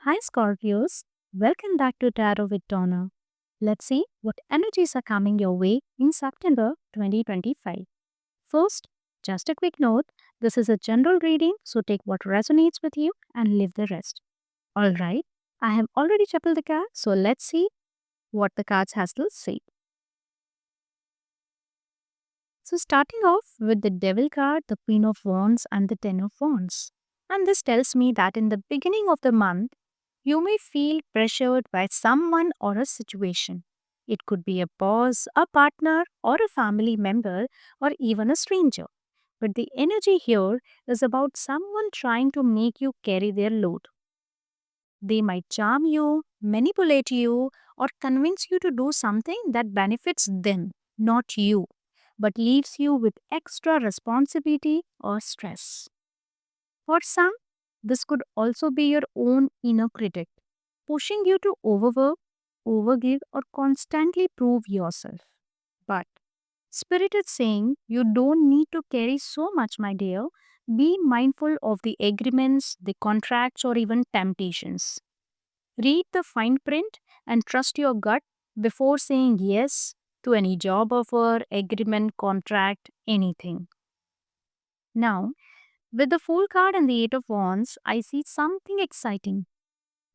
Hi Scorpios, welcome back to Tarot with Donna. Let's see what energies are coming your way in September 2025. First, just a quick note, this is a general reading, so take what resonates with you and leave the rest. Alright, I have already shuffled the cards, so let's see what the cards has to say. So starting off with the Devil card, the Queen of Wands and the Ten of Wands. And this tells me that in the beginning of the month, you may feel pressured by someone or a situation. It could be a boss, a partner, or a family member, or even a stranger. But the energy here is about someone trying to make you carry their load. They might charm you, manipulate you, or convince you to do something that benefits them, not you, but leaves you with extra responsibility or stress. For some, this could also be your own inner critic, pushing you to overwork, overgive, or constantly prove yourself. But Spirit is saying you don't need to carry so much, my dear. Be mindful of the agreements, the contracts, or even temptations. Read the fine print and trust your gut before saying yes to any job offer, agreement, contract, anything. Now, with the Fool card and the Eight of Wands, I see something exciting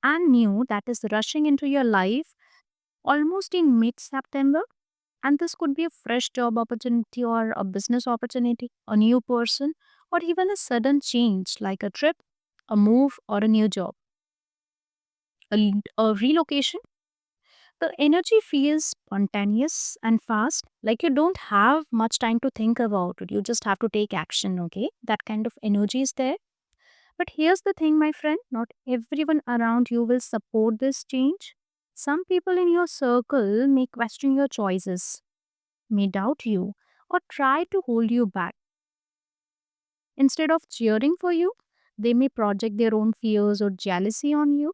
and new that is rushing into your life almost in mid September. And this could be a fresh job opportunity or a business opportunity, a new person, or even a sudden change like a trip, a move, or a new job, a relocation. The energy feels spontaneous and fast, like you don't have much time to think about it. You just have to take action, okay? That kind of energy is there. But here's the thing, my friend, not everyone around you will support this change. Some people in your circle may question your choices, may doubt you, or try to hold you back. Instead of cheering for you, they may project their own fears or jealousy on you.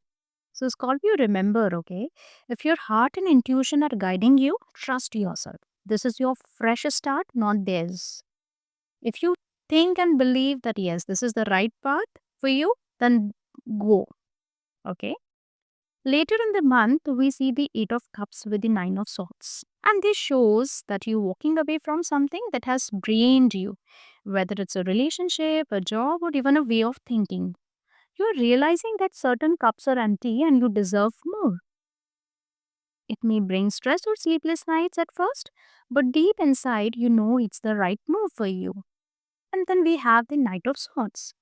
So, Scorpio, remember, okay, if your heart and intuition are guiding you, trust yourself. This is your fresh start, not theirs. If you think and believe that yes, this is the right path for you, then go. Okay. Later in the month, we see the Eight of Cups with the Nine of Swords. And this shows that you're walking away from something that has drained you, whether it's a relationship, a job, or even a way of thinking. You're realizing that certain cups are empty and you deserve more. It may bring stress or sleepless nights at first, but deep inside, you know it's the right move for you. And then we have the Knight of Swords.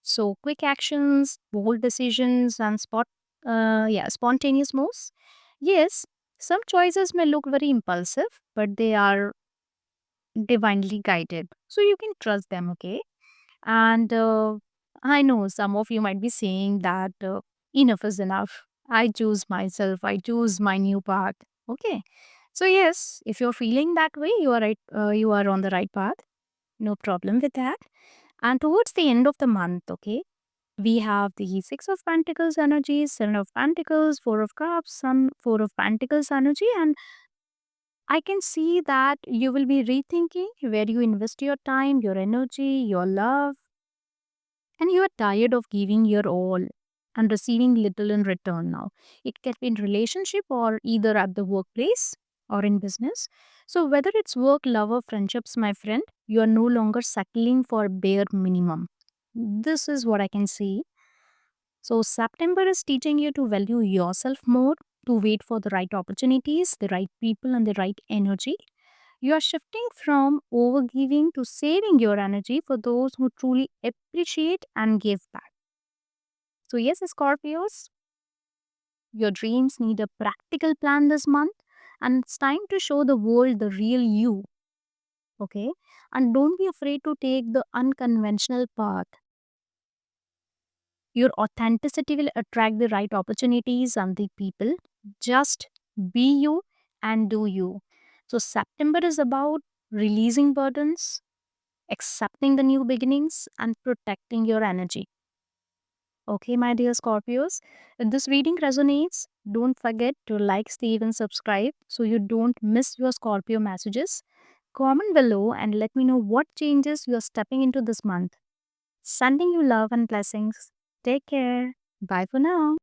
So quick actions, bold decisions, and spontaneous moves. Yes, some choices may look very impulsive, but they are divinely guided. So you can trust them, okay? And I know some of you might be saying that enough is enough. I choose myself. I choose my new path. Okay. So yes, if you're feeling that way, you are right. You are on the right path. No problem with that. And towards the end of the month, okay, we have the Six of Pentacles energy, Seven of Pentacles, Four of Cups, Sun, Four of Pentacles energy, and I can see that you will be rethinking where you invest your time, your energy, your love, and you are tired of giving your all and receiving little in return now. It can be in relationship or either at the workplace or in business. So whether it's work, love, or friendships, my friend, you are no longer settling for bare minimum. This is what I can see. So September is teaching you to value yourself more, to wait for the right opportunities, the right people, and the right energy. You are shifting from overgiving to saving your energy for those who truly appreciate and give back. So, yes, Scorpios, your dreams need a practical plan this month, and it's time to show the world the real you. Okay, and don't be afraid to take the unconventional path. Your authenticity will attract the right opportunities and the people. Just be you and do you. So, September is about releasing burdens, accepting the new beginnings, and protecting your energy. Okay, my dear Scorpios, if this reading resonates, don't forget to like, save, and subscribe so you don't miss your Scorpio messages. Comment below and let me know what changes you are stepping into this month. Sending you love and blessings. Take care. Bye for now.